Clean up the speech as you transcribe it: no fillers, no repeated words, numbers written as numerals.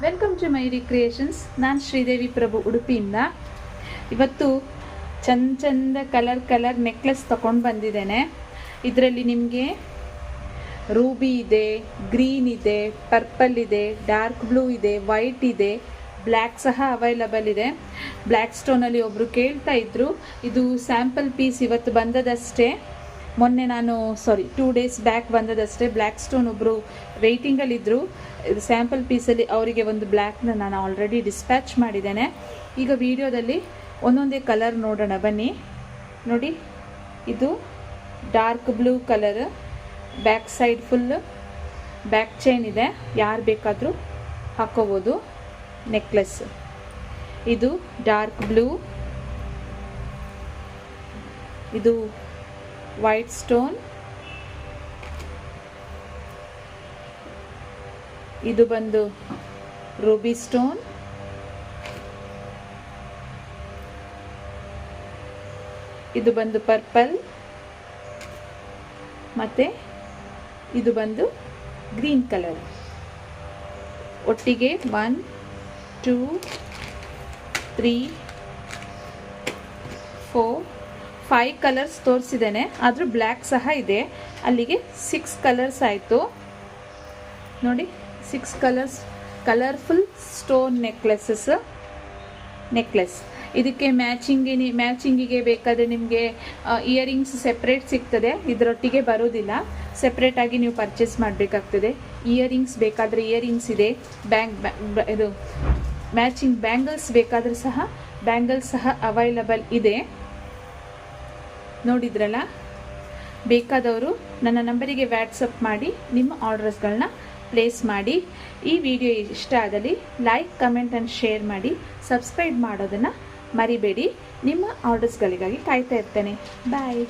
Welcome to ಮೈರಿ creations. ನಾನು ಶ್ರೀದೇವಿ ಪ್ರಭು ಉಡುಪಿಯಿಂದ. ಇವತ್ತು ಚಂದ ಕಲರ್ ನೆಕ್ಲೆಸ್ ತಗೊಂಡು ಬಂದಿದ್ದೇನೆ. ಇದರಲ್ಲಿ ನಿಮಗೆ ರೂಬಿ ಇದೆ, ಗ್ರೀನ್ ಇದೆ, ಪರ್ಪಲ್ ಇದೆ, ಡಾರ್ಕ್ ಬ್ಲೂ ಇದೆ, ವೈಟ್ ಇದೆ, ಬ್ಲ್ಯಾಕ್ ಸಹ ಅವೈಲಬಲ್ ಇದೆ. ಬ್ಲ್ಯಾಕ್ ಸ್ಟೋನಲ್ಲಿ ಒಬ್ಬರು ಕೇಳ್ತಾ ಇದ್ರು. ಇದು ಸ್ಯಾಂಪಲ್ ಪೀಸ್ ಇವತ್ತು ಬಂದದಷ್ಟೇ. ಮೊನ್ನೆ 2 ಡೇಸ್ ಬ್ಯಾಕ್ ಬಂದದಷ್ಟೇ. ಬ್ಲ್ಯಾಕ್ ಸ್ಟೋನ್ ಒಬ್ಬರು ವೆಯ್ಟಿಂಗಲ್ಲಿದ್ದರು. ಇದು ಸ್ಯಾಂಪಲ್ ಪೀಸಲ್ಲಿ ಅವರಿಗೆ ಒಂದು ಬ್ಲ್ಯಾಕ್ನ ನಾನು ಆಲ್ರೆಡಿ ಡಿಸ್ಪ್ಯಾಚ್ ಮಾಡಿದ್ದೇನೆ. ಈಗ ವಿಡಿಯೋದಲ್ಲಿ ಒಂದೊಂದೇ ಕಲರ್ ನೋಡೋಣ ಬನ್ನಿ. ನೋಡಿ, ಇದು dark blue colour, back side full back chain ಇದೆ, ಯಾರು ಬೇಕಾದರೂ ಹಾಕೋಬೋದು. ನೆಕ್ಲೆಸ್ ಇದು ಡಾರ್ಕ್ ಬ್ಲೂ, ಇದು ವೈಟ್ ಸ್ಟೋನ್, ಇದು ಬಂದು ರೂಬಿ ಸ್ಟೋನ್, ಇದು ಬಂದು ಪರ್ಪಲ್, ಮತ್ತೆ ಇದು ಬಂದು ಗ್ರೀನ್ ಕಲರ್. ಒಟ್ಟಿಗೆ 1 2 3 4 5 ಕಲರ್ಸ್ ತೋರಿಸಿದ್ದೇನೆ. ಆದರೂ ಬ್ಲ್ಯಾಕ್ ಸಹ ಇದೆ. ಅಲ್ಲಿಗೆ 6 ಕಲರ್ಸ್ ಆಯಿತು. ನೋಡಿ, 6 ಕಲರ್ಸ್ ಕಲರ್ಫುಲ್ ಸ್ಟೋನ್ ನೆಕ್ಲೆಸ್. ಇದಕ್ಕೆ ಮ್ಯಾಚಿಂಗಿಗೆ ಬೇಕಾದರೆ ನಿಮಗೆ ಇಯರಿಂಗ್ಸ್ ಸೆಪ್ರೇಟ್ ಸಿಗ್ತದೆ, ಇದರೊಟ್ಟಿಗೆ ಬರೋದಿಲ್ಲ. ಸೆಪ್ರೇಟಾಗಿ ನೀವು ಪರ್ಚೇಸ್ ಮಾಡಬೇಕಾಗ್ತದೆ. ಇಯರಿಂಗ್ಸ್ ಬೇಕಾದರೆ ಇಯರಿಂಗ್ಸ್ ಇದೆ, ಇದು ಮ್ಯಾಚಿಂಗ್ ಬ್ಯಾಂಗಲ್ಸ್ ಬೇಕಾದರೆ ಸಹ ಬ್ಯಾಂಗಲ್ಸ್ ಸಹ ಅವೈಲಬಲ್ ಇದೆ. ನೋಡಿದ್ರಲ್ಲ, ಬೇಕಾದವರು ನನ್ನ ನಂಬರಿಗೆ ವ್ಯಾಟ್ಸಪ್ ಮಾಡಿ ನಿಮ್ಮ ಆರ್ಡರ್ಸ್ಗಳನ್ನ ಪ್ಲೇಸ್ ಮಾಡಿ. ಈ ವಿಡಿಯೋ ಇಷ್ಟ ಆದಲ್ಲಿ ಲೈಕ್, ಕಮೆಂಟ್ ಆ್ಯಂಡ್ ಶೇರ್ ಮಾಡಿ. ಸಬ್ಸ್ಕ್ರೈಬ್ ಮಾಡೋದನ್ನು ಮರಿಬೇಡಿ. ನಿಮ್ಮ ಆರ್ಡರ್ಸ್ಗಳಿಗಾಗಿ ಕಾಯ್ತಾ ಇರ್ತೇನೆ. ಬಾಯ್.